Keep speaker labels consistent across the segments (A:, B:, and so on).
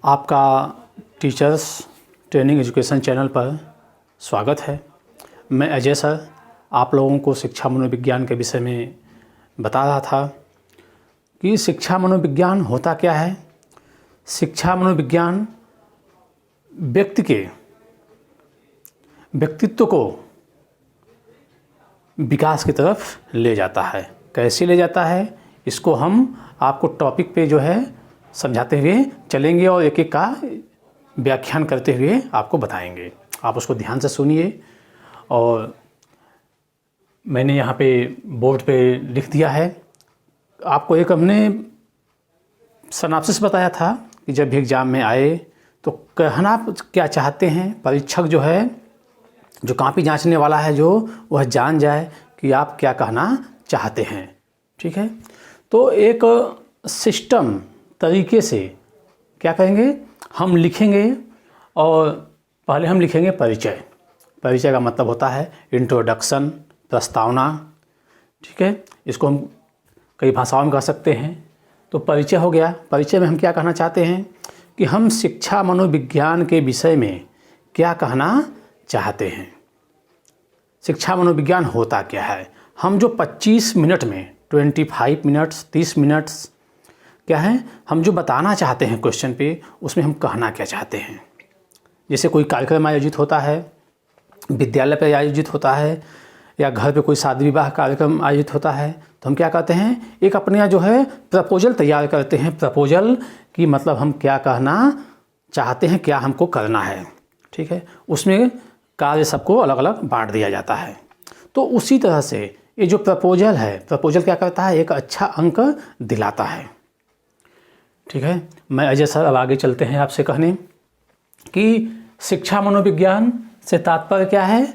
A: आपका teachers training education channel पर स्वागत है। मैं अजय सर आप लोगों को शिक्षा मनोविज्ञान के विषय में बता रहा था कि शिक्षा मनोविज्ञान होता क्या है। शिक्षा मनोविज्ञान व्यक्ति के व्यक्तित्व को विकास की तरफ ले जाता है। कैसे ले जाता है इसको हम आपको टॉपिक पे जो है समझाते हुए चलेंगे और एक एक का व्याख्यान करते हुए आपको बताएंगे। आप उसको ध्यान से सुनिए। और मैंने यहाँ पे बोर्ड पे लिख दिया है। आपको एक हमने सिनॉप्सिस बताया था कि जब भी एग्ज़ाम में आए तो कहना क्या चाहते हैं, परीक्षक जो है जो कॉपी जांचने वाला है जो वह जान जाए कि आप क्या कहना चाहते हैं। ठीक है, तो एक सिस्टम तरीके से क्या करेंगे, हम लिखेंगे और पहले हम लिखेंगे परिचय। परिचय का मतलब होता है इंट्रोडक्शन, प्रस्तावना। ठीक है, इसको हम कई भाषाओं में कह सकते हैं। तो परिचय हो गया। परिचय में हम क्या कहना चाहते हैं कि हम शिक्षा मनोविज्ञान के विषय में क्या कहना चाहते हैं। शिक्षा मनोविज्ञान होता क्या है। हम जो 25 मिनट में 25 मिनट्स 30 मिनट्स क्या है हम जो बताना चाहते हैं क्वेश्चन पे, उसमें हम कहना क्या चाहते हैं। जैसे कोई कार्यक्रम आयोजित होता है, विद्यालय पर आयोजित होता है या घर पे कोई शादी विवाह कार्यक्रम आयोजित होता है, तो हम क्या कहते हैं, एक अपने जो है प्रपोजल तैयार करते हैं। प्रपोजल की मतलब हम क्या कहना चाहते हैं, क्या हमको करना है। ठीक है, उसमें कार्य सबको अलग अलग बांट दिया जाता है। तो उसी तरह से ये जो प्रपोजल है, प्रपोजल क्या करता है, एक अच्छा अंक दिलाता है। ठीक है, मैं अजय सर अब आगे चलते हैं आपसे कहने कि शिक्षा मनोविज्ञान से तात्पर्य क्या है।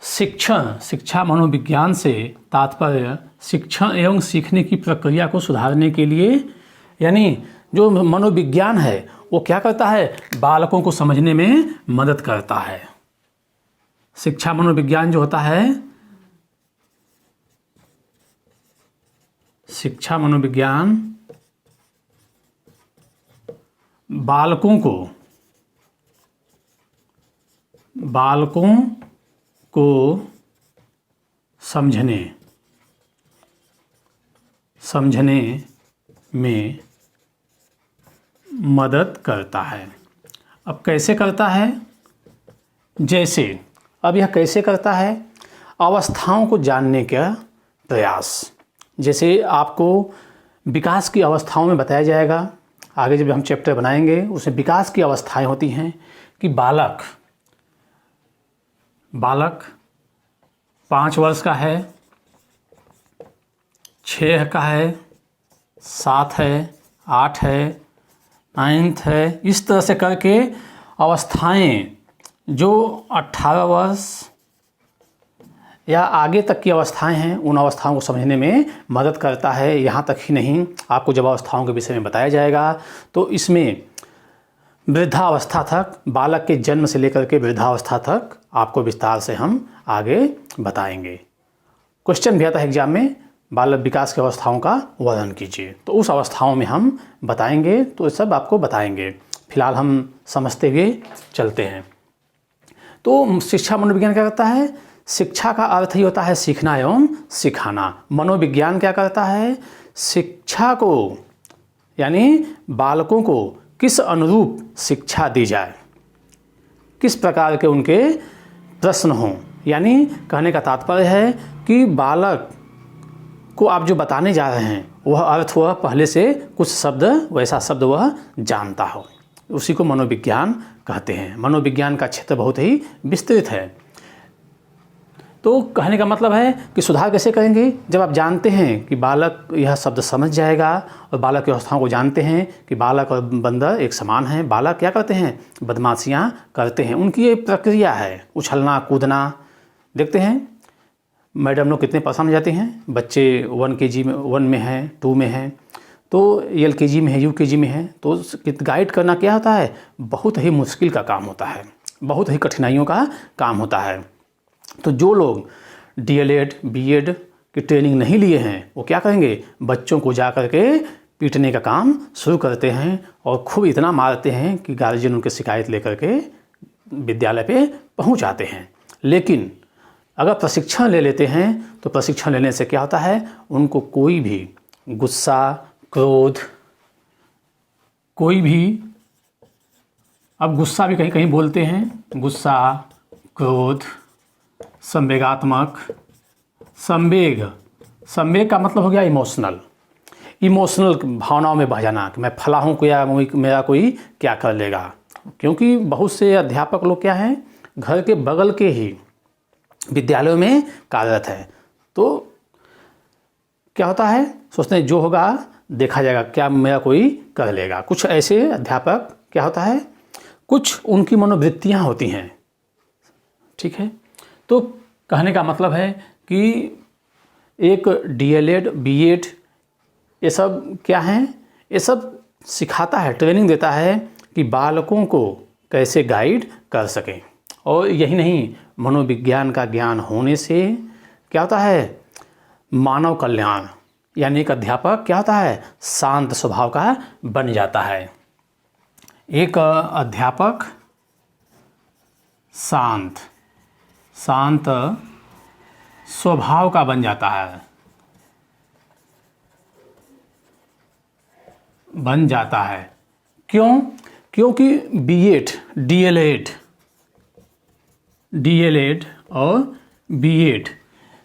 A: शिक्षा मनोविज्ञान से तात्पर्य शिक्षण एवं सीखने की प्रक्रिया को सुधारने के लिए, यानी जो मनोविज्ञान है वो क्या करता है, बालकों को समझने में मदद करता है। शिक्षा मनोविज्ञान जो होता है, शिक्षा मनोविज्ञान बालकों को समझने में मदद करता है। अब कैसे करता है, जैसे अब यह कैसे करता है, अवस्थाओं को जानने का प्रयास। जैसे आपको विकास की अवस्थाओं में बताया जाएगा, आगे जब हम चैप्टर बनाएंगे उसमें विकास की अवस्थाएं होती हैं कि बालक 5 वर्ष का है, 6 का है, 7 है, 8 है, 9th है। इस तरह से करके अवस्थाएं जो 18 वर्ष या आगे तक की अवस्थाएं हैं, उन अवस्थाओं को समझने में मदद करता है। यहाँ तक ही नहीं, आपको जब अवस्थाओं के विषय में बताया जाएगा तो इसमें वृद्धावस्था तक, बालक के जन्म से लेकर के वृद्धावस्था तक आपको विस्तार से हम आगे बताएंगे। क्वेश्चन भी आता है एग्जाम में, बालक विकास की अवस्थाओं का वर्णन कीजिए, तो उस अवस्थाओं में हम बताएंगे, तो सब आपको बताएंगे। फिलहाल हम समझते हुए चलते हैं। तो शिक्षा मनोविज्ञान क्या करता है, शिक्षा का अर्थ ही होता है सीखना एवं सिखाना। मनोविज्ञान क्या करता है, शिक्षा को यानी बालकों को किस अनुरूप शिक्षा दी जाए, किस प्रकार के उनके प्रश्न हों। यानी कहने का तात्पर्य है कि बालक को आप जो बताने जा रहे हैं वह अर्थ वह पहले से कुछ शब्द, वैसा शब्द वह जानता हो, उसी को मनोविज्ञान कहते हैं। मनोविज्ञान का क्षेत्र बहुत ही विस्तृत है। तो कहने का मतलब है कि सुधार कैसे करेंगे, जब आप जानते हैं कि बालक यह शब्द समझ जाएगा और बालक की अवस्थाओं को जानते हैं कि बालक और बंदर एक समान हैं। बालक क्या करते हैं, बदमाशियां करते हैं, उनकी ये प्रक्रिया है, उछलना कूदना। देखते हैं मैडम लोग कितने परेशान हो जाते हैं, बच्चे 1 में हैं, 2 में हैं, तो LKG में है, UKG में है, तो गाइड करना क्या होता है, बहुत ही मुश्किल का काम होता है, बहुत ही कठिनाइयों का काम होता है। तो जो लोग DLED BEd की ट्रेनिंग नहीं लिए हैं वो क्या करेंगे, बच्चों को जा कर के पीटने का काम शुरू करते हैं और खूब इतना मारते हैं कि गार्जियन उनकी शिकायत लेकर के विद्यालय पे पहुंच आते हैं। लेकिन अगर प्रशिक्षण ले लेते हैं तो प्रशिक्षण लेने से क्या होता है, उनको कोई भी गुस्सा, क्रोध, कोई भी, अब गुस्सा भी कहीं कहीं बोलते हैं, गुस्सा, क्रोध, संवेगात्मक, संवेग, संवेग का मतलब हो गया इमोशनल भावनाओं में बह जाना कि मैं फला हूँ, या मेरा कोई क्या कर लेगा। क्योंकि बहुत से अध्यापक लोग क्या हैं, घर के बगल के ही विद्यालयों में कार्यरत है, तो क्या होता है, सोचते हैं जो होगा देखा जाएगा, क्या मेरा कोई कर लेगा। कुछ ऐसे अध्यापक क्या होता है, कुछ उनकी मनोवृत्तियाँ होती हैं, ठीक है। तो कहने का मतलब है कि एक DLED, BEd ये सब क्या हैं, ये सब सिखाता है, ट्रेनिंग देता है कि बालकों को कैसे गाइड कर सकें। और यही नहीं, मनोविज्ञान का ज्ञान होने से क्या होता है, मानव कल्याण, यानी एक अध्यापक क्या होता है, शांत स्वभाव का बन जाता है। एक अध्यापक शांत स्वभाव का बन जाता है, क्यों? क्योंकि BEd, DLED और BEd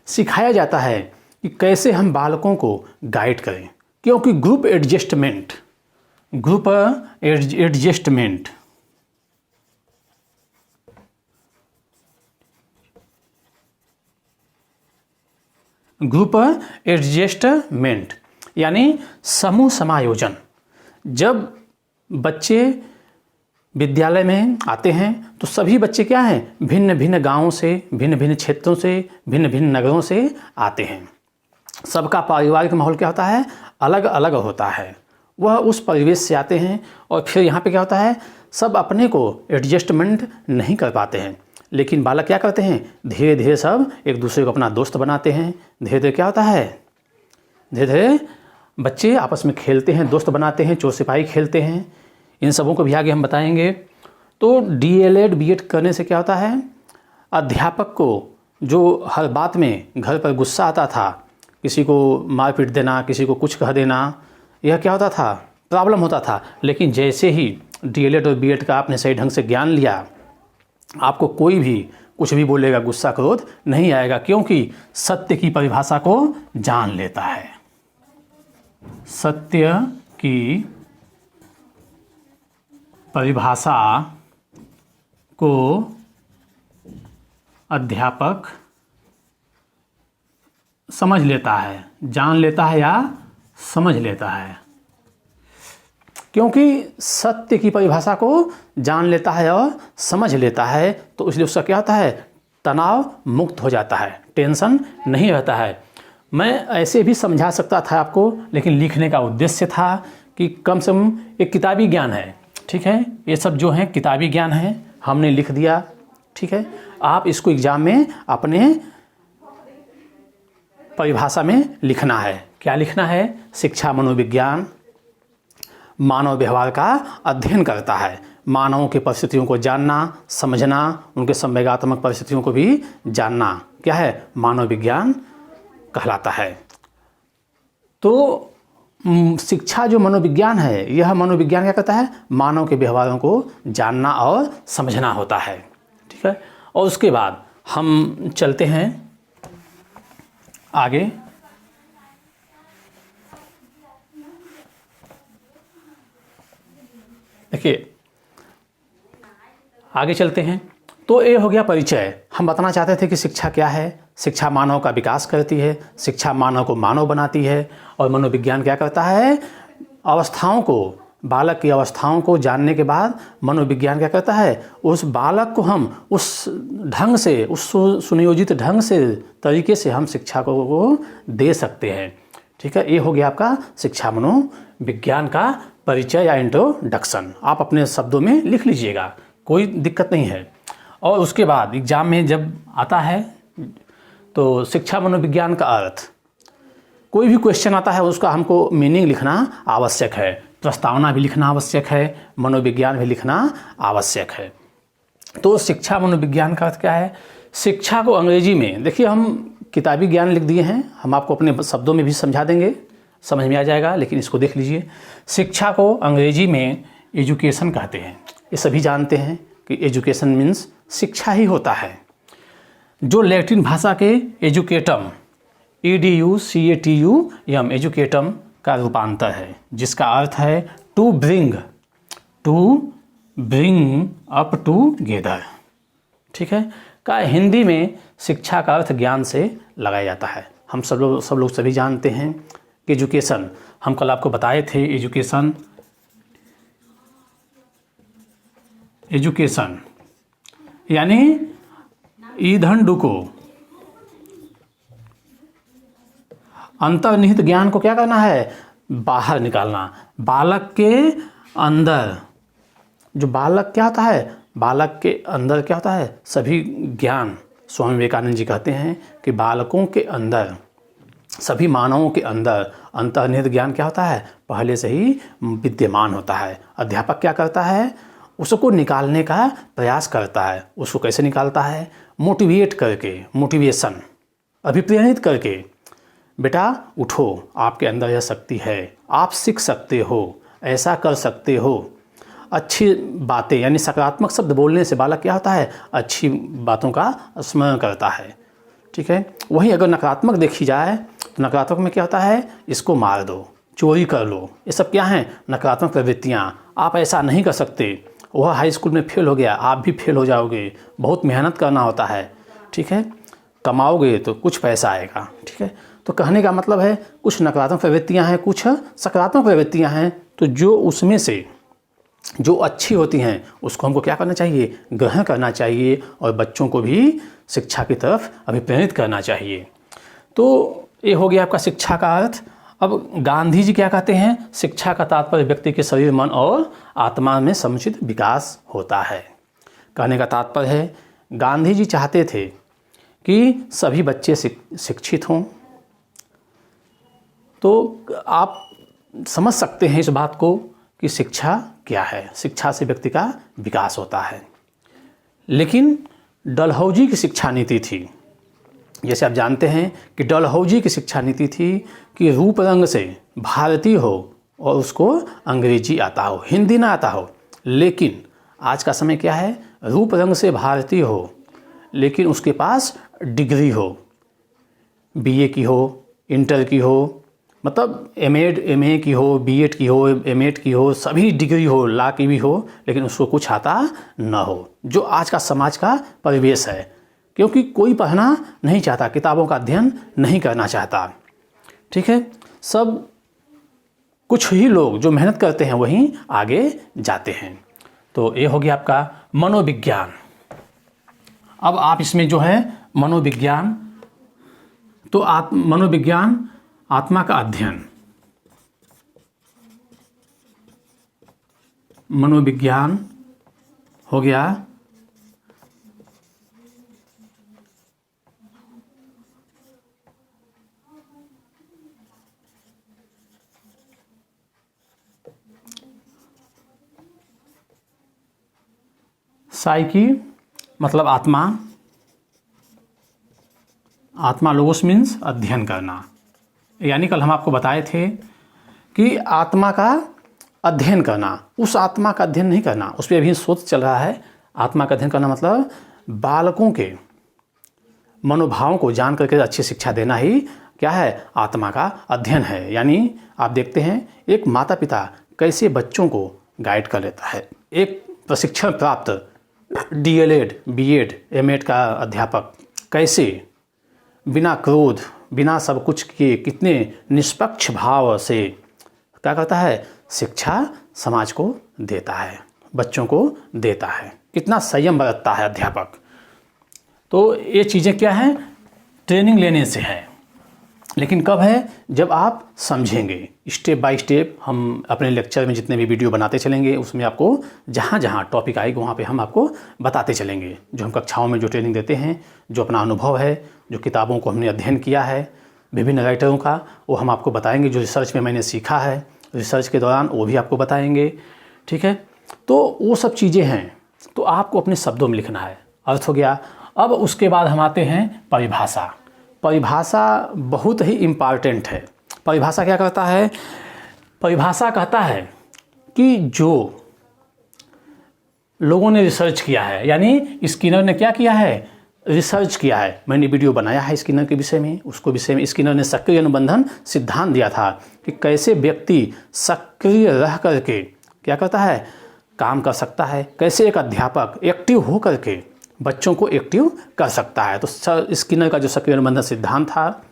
A: सिखाया जाता है कि कैसे हम बालकों को गाइड करें। क्योंकि ग्रुप एडजस्टमेंट यानी समूह समायोजन। जब बच्चे विद्यालय में आते हैं तो सभी बच्चे क्या हैं, भिन्न भिन्न गांवों से, भिन्न भिन्न क्षेत्रों से, भिन्न भिन्न नगरों से आते हैं। सबका पारिवारिक माहौल क्या होता है, अलग अलग होता है। वह उस परिवेश से आते हैं और फिर यहाँ पे क्या होता है, सब अपने को एडजस्टमेंट नहीं कर पाते हैं। लेकिन बालक क्या करते हैं, धीरे धीरे सब एक दूसरे को अपना दोस्त बनाते हैं। धीरे धीरे क्या होता है, धीरे धीरे बच्चे आपस में खेलते हैं, दोस्त बनाते हैं, चोर सिपाही खेलते हैं। इन सबों को भी आगे हम बताएंगे। तो DLED, BEd करने से क्या होता है, अध्यापक को जो हर बात में घर पर गुस्सा आता था, किसी को मार पीट देना, किसी को कुछ कह देना, यह क्या होता था, प्रॉब्लम होता था। लेकिन जैसे ही DLED और BEd का आपने सही ढंग से ज्ञान लिया, आपको कोई भी कुछ भी बोलेगा, गुस्सा क्रोध नहीं आएगा, क्योंकि सत्य की परिभाषा को जान लेता है। सत्य की परिभाषा को अध्यापक समझ लेता है, जान लेता है या समझ लेता है। क्योंकि सत्य की परिभाषा को जान लेता है और समझ लेता है, तो इसलिए उसका क्या होता है, तनाव मुक्त हो जाता है, टेंशन नहीं रहता है। मैं ऐसे भी समझा सकता था आपको, लेकिन लिखने का उद्देश्य था कि कम से कम एक किताबी ज्ञान है, ठीक है। ये सब जो है किताबी ज्ञान है, हमने लिख दिया, ठीक है। आप इसको एग्जाम में अपने परिभाषा में लिखना है। क्या लिखना है, शिक्षा मनोविज्ञान मानव व्यवहार का अध्ययन करता है। मानवों की परिस्थितियों को जानना, समझना, उनके संवेगात्मक परिस्थितियों को भी जानना क्या है, मानव विज्ञान कहलाता है। तो शिक्षा जो मनोविज्ञान है, यह मनोविज्ञान क्या कहता है, मानव के व्यवहारों को जानना और समझना होता है, ठीक है। और उसके बाद हम चलते हैं आगे। देखिए आगे चलते हैं। तो ये हो गया परिचय। हम बताना चाहते थे कि शिक्षा क्या है। शिक्षा मानव का विकास करती है, शिक्षा मानव को मानव बनाती है। और मनोविज्ञान क्या करता है, अवस्थाओं को, बालक की अवस्थाओं को जानने के बाद मनोविज्ञान क्या करता है, उस बालक को हम उस ढंग से, उस सुनियोजित ढंग से, तरीके से हम शिक्षा को दे सकते हैं, ठीक है। ये हो गया आपका शिक्षा मनोविज्ञान का परिचय या इंट्रोडक्शन। आप अपने शब्दों में लिख लीजिएगा, कोई दिक्कत नहीं है। और उसके बाद एग्जाम में जब आता है तो शिक्षा मनोविज्ञान का अर्थ, कोई भी क्वेश्चन आता है उसका हमको मीनिंग लिखना आवश्यक है, प्रस्तावना भी लिखना आवश्यक है, मनोविज्ञान भी लिखना आवश्यक है। तो शिक्षा मनोविज्ञान का अर्थ क्या है? शिक्षा को अंग्रेजी में, देखिए हम किताबी ज्ञान लिख दिए हैं, हम आपको अपने शब्दों में भी समझा देंगे, समझ में आ जाएगा, लेकिन इसको देख लीजिए। शिक्षा को अंग्रेजी में एजुकेशन कहते हैं। ये सभी जानते हैं कि एजुकेशन मीन्स शिक्षा ही होता है, जो लैटिन भाषा के एजुकेटम EDUCATUM एजुकेटम का रूपांतर है, जिसका अर्थ है टू ब्रिंग अप टूगेदर। ठीक है, का हिंदी में शिक्षा का अर्थ ज्ञान से लगाया जाता है। हम सब लोग सभी जानते हैं कि एजुकेशन, हम कल आपको बताए थे, एजुकेशन यानी ईंधन डुको, अंतर्निहित ज्ञान को क्या करना है? बाहर निकालना। बालक के अंदर, जो बालक क्या होता है, बालक के अंदर क्या होता है? सभी ज्ञान। स्वामी विवेकानंद जी कहते हैं कि बालकों के अंदर, सभी मानवों के अंदर अंतर्निहित ज्ञान क्या होता है? पहले से ही विद्यमान होता है। अध्यापक क्या करता है? उसको निकालने का प्रयास करता है। उसको कैसे निकालता है? मोटिवेट करके, मोटिवेशन, अभिप्रेरित करके, बेटा उठो, आपके अंदर यह शक्ति है, आप सीख सकते हो, ऐसा कर सकते हो। अच्छी बातें यानी सकारात्मक शब्द बोलने से बालक क्या होता है? अच्छी बातों का स्मरण करता है। ठीक है, वहीं अगर नकारात्मक देखी जाए तो नकारात्मक में क्या होता है? इसको मार दो, चोरी कर लो, ये सब क्या हैं? नकारात्मक प्रवृत्तियाँ। आप ऐसा नहीं कर सकते, वह हाई स्कूल में फेल हो गया, आप भी फेल हो जाओगे, बहुत मेहनत करना होता है। ठीक है, कमाओगे तो कुछ पैसा आएगा। ठीक है, तो कहने का मतलब है कुछ नकारात्मक प्रवृत्तियां हैं, कुछ सकारात्मक प्रवृत्तियां हैं, तो जो उसमें से जो अच्छी होती हैं उसको हमको क्या करना चाहिए? ग्रहण करना चाहिए, और बच्चों को भी शिक्षा की तरफ अभिप्रेरित करना चाहिए। तो ये हो गया आपका शिक्षा का अर्थ। अब गांधी जी क्या कहते हैं? शिक्षा का तात्पर्य व्यक्ति के शरीर, मन और आत्मा में समुचित विकास होता है। कहने का तात्पर्य है गांधी जी चाहते थे कि सभी बच्चे शिक्षित हों। तो आप समझ सकते हैं इस बात को कि शिक्षा क्या है। शिक्षा से व्यक्ति का विकास होता है। लेकिन डलहौजी की शिक्षा नीति थी, जैसे आप जानते हैं कि डलहौजी की शिक्षा नीति थी कि रूप रंग से भारतीय हो और उसको अंग्रेजी आता हो, हिंदी ना आता हो। लेकिन आज का समय क्या है? रूप रंग से भारतीय हो लेकिन उसके पास डिग्री हो, BA की हो, इंटर की हो, मतलब एमएड MA की हो, B.Ed की हो, M.Ed की हो, सभी डिग्री हो, लॉ की भी हो, लेकिन उसको कुछ आता न हो, जो आज का समाज का परिवेश है। क्योंकि कोई पढ़ना नहीं चाहता, किताबों का अध्ययन नहीं करना चाहता। ठीक है, सब कुछ ही लोग जो मेहनत करते हैं वहीं आगे जाते हैं। तो ये हो गया आपका मनोविज्ञान। अब आप इसमें जो है मनोविज्ञान, तो मनोविज्ञान आत्मा का अध्ययन, मनोविज्ञान हो गया साइकी, मतलब आत्मा, आत्मा लोगोस मीन्स अध्ययन करना। यानी कल हम आपको बताए थे कि आत्मा का अध्ययन करना, उस आत्मा का अध्ययन नहीं करना, उस पर अभी शोध चल रहा है। आत्मा का अध्ययन करना मतलब बालकों के मनोभावों को जान करके अच्छी शिक्षा देना ही क्या है? आत्मा का अध्ययन है। यानी आप देखते हैं एक माता पिता कैसे बच्चों को गाइड कर लेता है। एक प्रशिक्षण प्राप्त DLED, B.Ed, M.Ed का अध्यापक कैसे बिना क्रोध, बिना सब कुछ किए, कितने निष्पक्ष भाव से क्या करता है? शिक्षा समाज को देता है, बच्चों को देता है। कितना संयम बरतता है अध्यापक। तो ये चीज़ें क्या हैं? ट्रेनिंग लेने से है। लेकिन कब है? जब आप समझेंगे। स्टेप बाय स्टेप हम अपने लेक्चर में जितने भी वीडियो बनाते चलेंगे, उसमें आपको जहाँ जहाँ टॉपिक आएगा वहाँ पे हम आपको बताते चलेंगे। जो हम कक्षाओं में जो ट्रेनिंग देते हैं, जो अपना अनुभव है, जो किताबों को हमने अध्ययन किया है, विभिन्न राइटरों का, वो हम आपको बताएंगे। जो रिसर्च में मैंने सीखा है रिसर्च के दौरान वो भी आपको बताएंगे, ठीक है। तो वो सब चीज़ें हैं, तो आपको अपने शब्दों में लिखना है। अर्थ हो गया। अब उसके बाद हम आते हैं परिभाषा। परिभाषा बहुत ही इम्पॉर्टेंट है। परिभाषा क्या करता है? परिभाषा कहता है कि जो लोगों ने रिसर्च किया है, यानी स्किनर ने क्या किया है? रिसर्च किया है। मैंने वीडियो बनाया है स्किनर के विषय में, उसको विषय में स्किनर ने सक्रिय अनुबंधन सिद्धांत दिया था कि कैसे व्यक्ति सक्रिय रह करके क्या करता है? काम कर सकता है। कैसे एक अध्यापक एक्टिव हो करके बच्चों को एक्टिव कर सकता है। तो स्किनर का जो सक्रिय अनुबंधन सिद्धांत था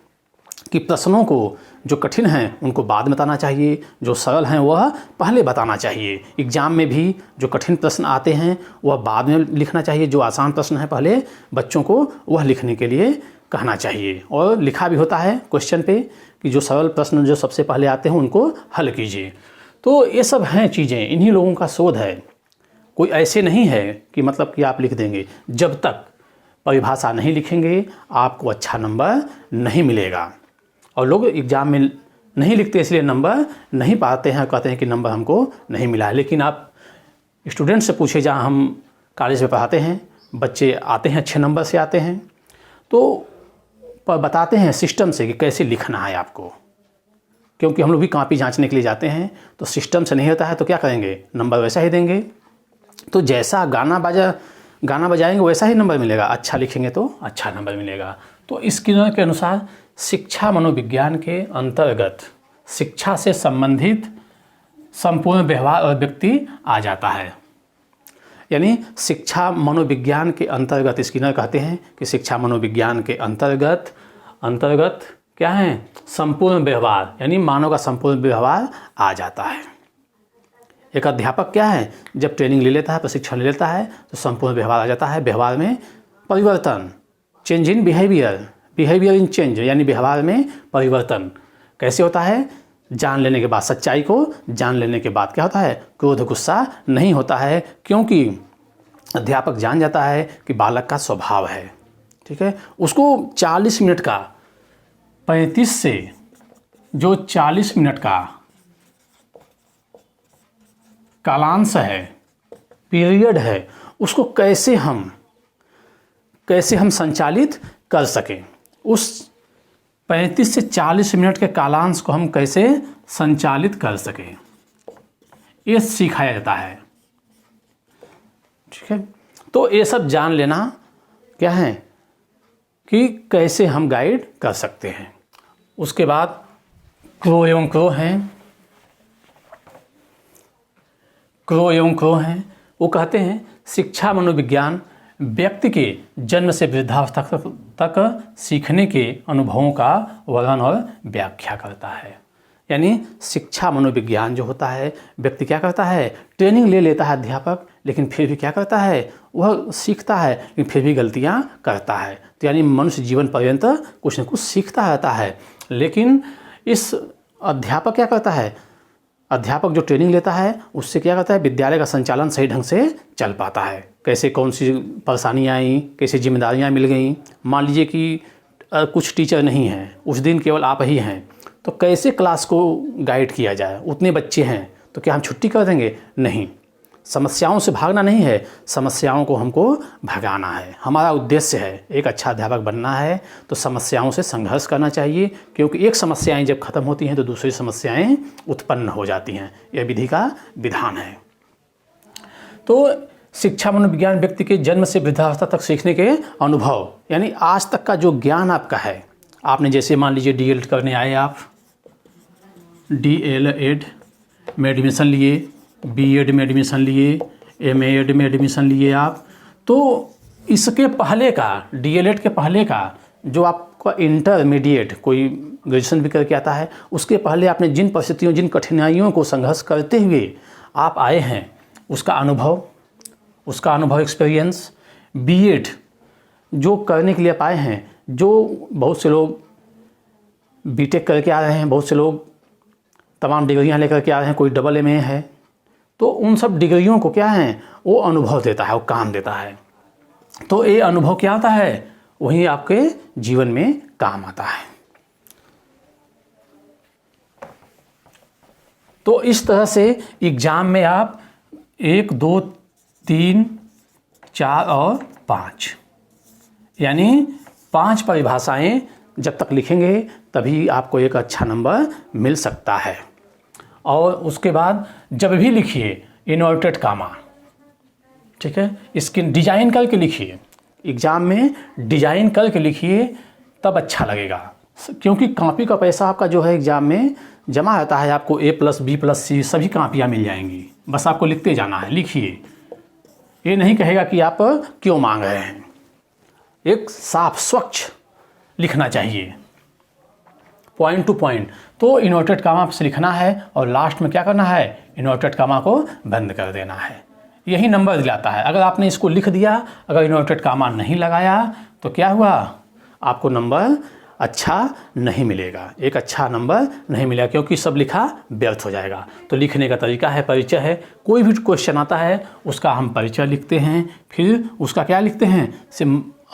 A: कि प्रश्नों को जो कठिन हैं उनको बाद में बताना चाहिए, जो सरल हैं वह पहले बताना चाहिए। एग्ज़ाम में भी जो कठिन प्रश्न आते हैं वह बाद में लिखना चाहिए, जो आसान प्रश्न है पहले बच्चों को वह लिखने के लिए कहना चाहिए। और लिखा भी होता है क्वेश्चन पे कि जो सरल प्रश्न जो सबसे पहले आते हैं उनको हल कीजिए। तो ये सब हैं चीज़ें, इन्हीं लोगों का शोध है। कोई ऐसे नहीं है कि मतलब कि आप लिख देंगे। जब तक परिभाषा नहीं लिखेंगे आपको अच्छा नंबर नहीं मिलेगा। और लोग एग्ज़ाम में नहीं लिखते इसलिए नंबर नहीं पाते हैं, कहते हैं कि नंबर हमको नहीं मिला है। लेकिन आप स्टूडेंट से पूछे, जहाँ हम कॉलेज में पढ़ाते हैं, बच्चे आते हैं अच्छे नंबर से आते हैं, तो बताते हैं सिस्टम से कि कैसे लिखना है आपको। क्योंकि हम लोग भी कॉपी जांचने के लिए जाते हैं, तो सिस्टम से नहीं होता है तो क्या करेंगे? नंबर वैसा ही देंगे। तो जैसा गाना बजाएंगे वैसा ही नंबर मिलेगा। अच्छा लिखेंगे तो अच्छा नंबर मिलेगा। तो स्किनर के अनुसार शिक्षा मनोविज्ञान के अंतर्गत शिक्षा से संबंधित संपूर्ण व्यवहार और व्यक्ति आ जाता है। यानी शिक्षा मनोविज्ञान के अंतर्गत स्किनर कहते हैं कि शिक्षा मनोविज्ञान के अंतर्गत क्या है? संपूर्ण व्यवहार, यानी मानव का संपूर्ण व्यवहार आ जाता है। एक अध्यापक क्या है? जब ट्रेनिंग ले लेता है, प्रशिक्षण ले लेता है, तो संपूर्ण व्यवहार आ जाता है। व्यवहार में परिवर्तन, change in behaviour in change, यानी व्यवहार में परिवर्तन कैसे होता है? जान लेने के बाद, सच्चाई को जान लेने के बाद क्या होता है? क्रोध गुस्सा नहीं होता है, क्योंकि अध्यापक जान जाता है कि बालक का स्वभाव है, ठीक है। उसको 40 मिनट का 35 से जो 40 मिनट का कालांश है, पीरियड है, उसको कैसे हम संचालित कर सकें। उस 35 से 40 मिनट के कालांश को हम कैसे संचालित कर सकें, ये सिखाया जाता है, ठीक है। तो ये सब जान लेना क्या है कि कैसे हम गाइड कर सकते हैं। उसके बाद क्रो एवं क्रो हैं। वो कहते हैं शिक्षा मनोविज्ञान व्यक्ति के जन्म से वृद्धावस्था तक सीखने के अनुभवों का वर्णन और व्याख्या करता है। यानी शिक्षा मनोविज्ञान जो होता है, व्यक्ति क्या करता है? ट्रेनिंग ले लेता है अध्यापक, लेकिन फिर भी क्या करता है? वह सीखता है, लेकिन फिर भी गलतियां करता है। तो यानी मनुष्य जीवन पर्यंत कुछ न कुछ सीखता रहता है। लेकिन इस अध्यापक क्या करता है? अध्यापक जो ट्रेनिंग लेता है उससे क्या करता है? विद्यालय का संचालन सही ढंग से चल पाता है। कैसे कौन सी परेशानियाँ आई, कैसे जिम्मेदारियाँ मिल गई। मान लीजिए कि कुछ टीचर नहीं हैं, उस दिन केवल आप ही हैं, तो कैसे क्लास को गाइड किया जाए? उतने बच्चे हैं तो क्या हम छुट्टी कर देंगे? नहीं। समस्याओं से भागना नहीं है, समस्याओं को हमको भगाना है। हमारा उद्देश्य है एक अच्छा अध्यापक बनना है, तो समस्याओं से संघर्ष करना चाहिए, क्योंकि एक समस्याएं जब खत्म होती हैं तो दूसरी समस्याएं उत्पन्न हो जाती हैं। यह विधि का विधान है। तो शिक्षा मनोविज्ञान व्यक्ति के जन्म से वृद्धावस्था तक सीखने के अनुभव, यानी आज तक का जो ज्ञान आपका है, आपने जैसे मान लीजिए DELED करने आए, आप DLED में एडमिशन लिए, BEd में एडमिशन लिए, MAed में एडमिशन लिए आप, तो इसके पहले का DLED के पहले का जो आपका इंटरमीडिएट कोई ग्रेजुएशन भी करके आता है, उसके पहले आपने जिन परिस्थितियों, जिन कठिनाइयों को संघर्ष करते हुए आप आए हैं, उसका अनुभव एक्सपीरियंस। BEd जो करने के लिए आप आए हैं, जो बहुत से लोग BTech करके आ रहे हैं, बहुत से लोग तमाम डिग्रियां लेकर के आ रहे हैं, कोई MA है, तो उन सब डिग्रियों को क्या है? वो अनुभव देता है, वो काम देता है। तो ये अनुभव क्या आता है? वही आपके जीवन में काम आता है। तो इस तरह से एग्ज़ाम में आप 1, 2, 3, 4 और 5 यानी 5 परिभाषाएं जब तक लिखेंगे तभी आपको एक अच्छा नंबर मिल सकता है। और उसके बाद जब भी लिखिए इन्वर्टेड कामा, ठीक है, इसकी डिजाइन करके लिखिए, एग्ज़ाम में डिजाइन करके लिखिए तब अच्छा लगेगा, क्योंकि कॉपी का पैसा आपका जो है एग्ज़ाम में जमा रहता है। आपको A+, B+C सभी कॉपियाँ मिल जाएंगी, बस आपको लिखते जाना है। लिखिए, ये नहीं कहेगा कि आप क्यों मांग रहे हैं। एक साफ स्वच्छ लिखना चाहिए, पॉइंट टू पॉइंट। तो इन्वर्टेड कामा से लिखना है और लास्ट में क्या करना है, इन्वर्टेड कामा को बंद कर देना है। यही नंबर दिलाता है। अगर आपने इसको लिख दिया, अगर इन्वर्टेड कामा नहीं लगाया तो क्या हुआ, आपको नंबर अच्छा नहीं मिलेगा, एक अच्छा नंबर नहीं मिलेगा, क्योंकि सब लिखा व्यर्थ हो जाएगा। तो लिखने का तरीका है, परिचय है। कोई भी क्वेश्चन आता है उसका हम परिचय लिखते हैं, फिर उसका क्या लिखते हैं,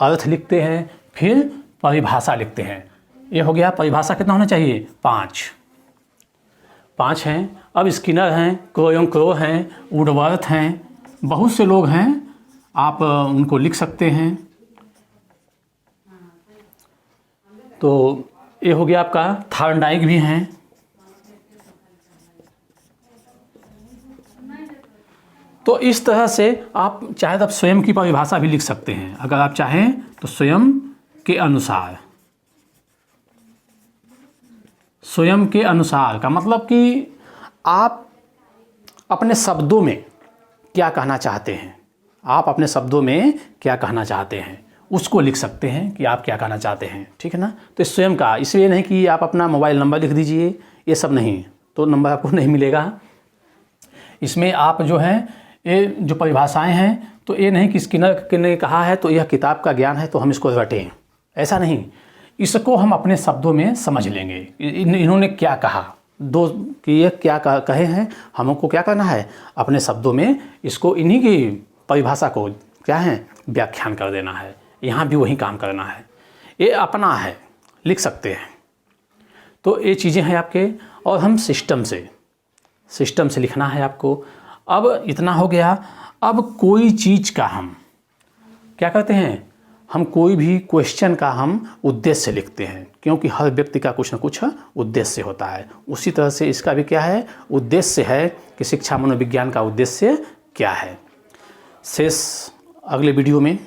A: अर्थ लिखते हैं, फिर परिभाषा लिखते हैं। ये हो गया। परिभाषा कितना होना चाहिए, 5 हैं। अब स्किनर हैं, क्रो हैं, वुडवर्थ हैं, बहुत से लोग हैं, आप उनको लिख सकते हैं। तो ये हो गया आपका। थॉर्नडाइक भी हैं। तो इस तरह से आप चाहे तो आप स्वयं की परिभाषा भी लिख सकते हैं, अगर आप चाहें तो स्वयं के अनुसार। स्वयं के अनुसार का मतलब कि आप अपने शब्दों में क्या कहना चाहते हैं, आप अपने शब्दों में क्या कहना चाहते हैं उसको लिख सकते हैं कि आप क्या कहना चाहते हैं, ठीक है ना। तो स्वयं का, इसलिए नहीं कि आप अपना मोबाइल नंबर लिख दीजिए, ये सब नहीं, तो नंबर आपको नहीं मिलेगा। इसमें आप जो हैं, ये जो परिभाषाएं हैं, तो ये नहीं कि स्किनर ने कहा है तो यह किताब का ज्ञान है तो हम इसको रटें, ऐसा नहीं। इसको हम अपने शब्दों में समझ लेंगे, इन्होंने क्या कहा, दो कि ये क्या कहे हैं, हमको क्या करना है, अपने शब्दों में इसको, इन्हीं की परिभाषा को क्या है, व्याख्यान कर देना है। यहाँ भी वही काम करना है, ये अपना है, लिख सकते हैं। तो ये चीज़ें हैं आपके। और हम सिस्टम से लिखना है आपको। अब इतना हो गया। अब कोई चीज़ का हम क्या करते हैं, हम कोई भी क्वेश्चन का हम उद्देश्य लिखते हैं, क्योंकि हर व्यक्ति का कुछ न कुछ उद्देश्य होता है। उसी तरह से इसका भी क्या है, उद्देश्य है कि शिक्षा मनोविज्ञान का उद्देश्य क्या है। शेष अगले वीडियो में